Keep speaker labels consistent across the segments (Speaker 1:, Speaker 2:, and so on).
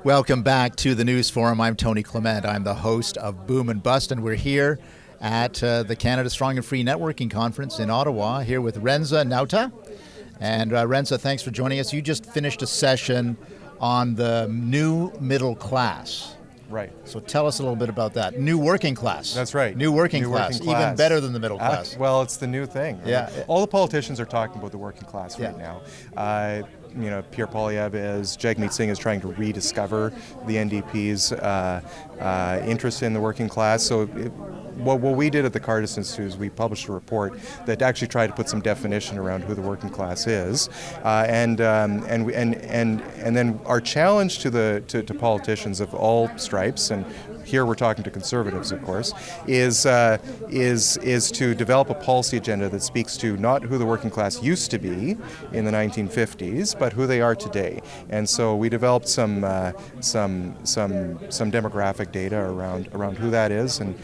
Speaker 1: Welcome back to the News Forum. I'm Tony Clement. I'm the host of Boom and Bust, and we're here at the Canada Strong and Free Networking Conference in Ottawa, here with Renze Nauta. And Renze, thanks for joining us. You just finished a session on the new middle class.
Speaker 2: Right.
Speaker 1: So tell us a little bit about that. New working class.
Speaker 2: That's right.
Speaker 1: New working class. Even better than the middle class.
Speaker 2: Well, it's the new thing. Right?
Speaker 1: Yeah.
Speaker 2: All the politicians are talking about the working class right now. Pierre Poilievre Jagmeet Singh is trying to rediscover the NDP's interest in the working class. So what we did at the Cardis Institute is we published a report that actually tried to put some definition around who the working class is, and then our challenge to politicians of all stripes, and here we're talking to conservatives, of course, is to develop a policy agenda that speaks to not who the working class used to be in the 1950s, but who they are today. And so we developed some demographic data around who that is, and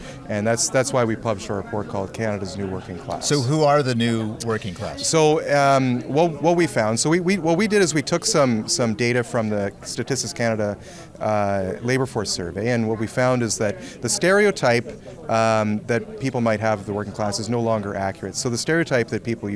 Speaker 2: that's why we published a report called Canada's New Working Class.
Speaker 1: So who are the new working class?
Speaker 2: So what we found, what we did is we took some data from the Statistics Canada labor force survey, and what we found is that the stereotype that people might have of the working class is no longer accurate. So the stereotype that people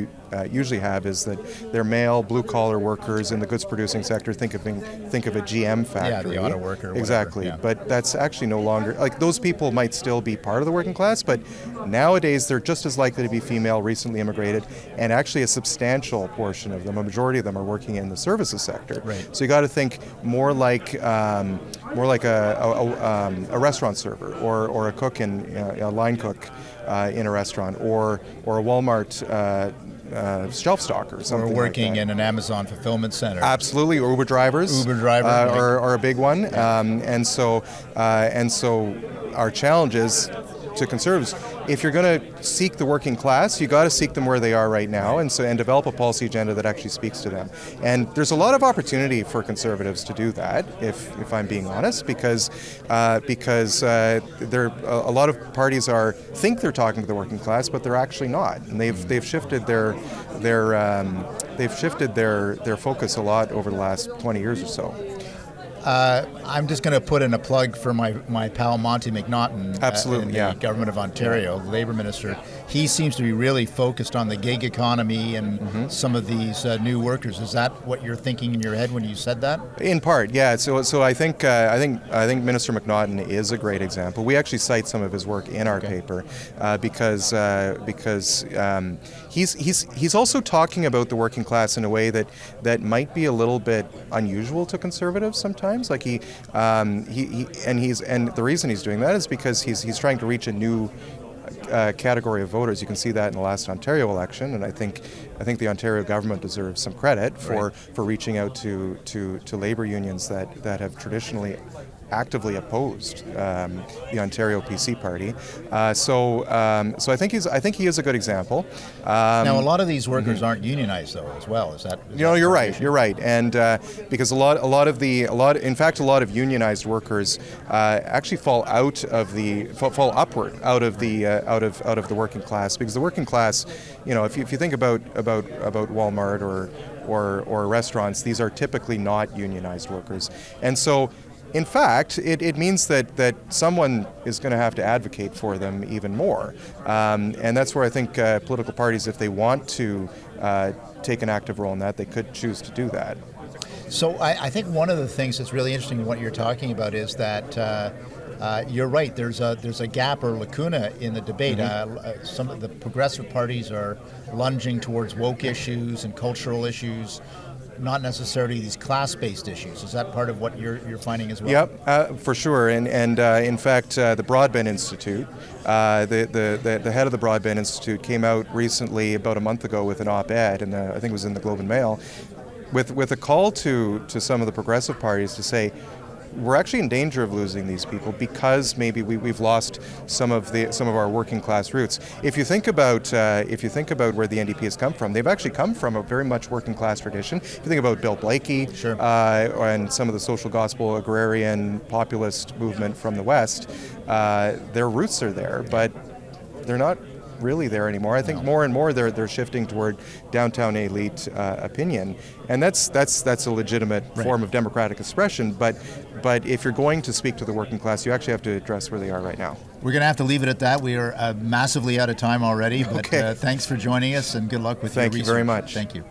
Speaker 2: usually have is that they're male, blue-collar workers in the goods-producing sector. Think of a GM factory.
Speaker 1: Yeah, the auto worker.
Speaker 2: Exactly,
Speaker 1: yeah.
Speaker 2: But that's actually no longer, like, those people might still be part of the working class, but nowadays they're just as likely to be female, recently immigrated, and actually a substantial portion of them, a majority of them, are working in the services sector.
Speaker 1: Right.
Speaker 2: So you got to think more like a restaurant server, or a cook a line cook in a restaurant, or a Walmart shelf stocker or something.
Speaker 1: Or working
Speaker 2: like that.
Speaker 1: in an Amazon fulfillment center.
Speaker 2: Absolutely, or Uber drivers. Are a big one, and so our challenge is to conservatives. If you're going to seek the working class, you got to seek them where they are right now, and develop a policy agenda that actually speaks to them. And there's a lot of opportunity for conservatives to do that, if I'm being honest, because a lot of parties think they're talking to the working class, but they're actually not, and they've shifted their focus a lot over the last 20 years or so.
Speaker 1: I'm just going to put in a plug for my pal Monty McNaughton.
Speaker 2: Absolutely,
Speaker 1: in the Government of Ontario, the Labour Minister. He seems to be really focused on the gig economy and some of these new workers. Is that what you're thinking in your head when you said that? In part, yeah. So I think Minister McNaughton is a great example. We actually cite some of his work in our paper because he's also talking about the working class in a way that might be a little bit unusual to conservatives sometimes. Like the reason he's doing that is because he's trying to reach a new category of voters. You can see that in the last Ontario election, and I think the Ontario government deserves some credit for reaching out to labour unions that have traditionally actively opposed the Ontario PC party. So I think he is a good example. Now, a lot of these workers aren't unionized, though, as well. Is that
Speaker 2: you're right, and because a lot of unionized workers actually fall upward out of the working class, because the working class, if you think about Walmart or restaurants, these are typically not unionized workers, and so. In fact, it means that someone is going to have to advocate for them even more. And that's where I think political parties, if they want to take an active role in that, they could choose to do that.
Speaker 1: So I think one of the things that's really interesting in what you're talking about is that you're right. There's a gap or lacuna in the debate. Some of the progressive parties are lunging towards woke issues and cultural issues, not necessarily these class-based issues. Is that part of what you're finding as well?
Speaker 2: Yep, for sure. And in fact, the Broadbent Institute, the head of the Broadbent Institute came out recently, about a month ago, with an op-ed, and I think it was in the Globe and Mail, with a call to some of the progressive parties to say, we're actually in danger of losing these people because maybe we've lost some of our working class roots. If you think about where the NDP has come from, they've actually come from a very much working class tradition. If you think about Bill Blakey,
Speaker 1: sure.
Speaker 2: And some of the social gospel agrarian populist movement from the West, their roots are there, but they're not really there anymore. I think more and more they're shifting toward downtown elite opinion, and that's a legitimate form of democratic expression. But but if you're going to speak to the working class, you actually have to address where they are right now.
Speaker 3: We're going to have to leave it at that. We are massively out of time already, but thanks for joining us and good luck with your research.
Speaker 2: Thank you very much.
Speaker 3: Thank you.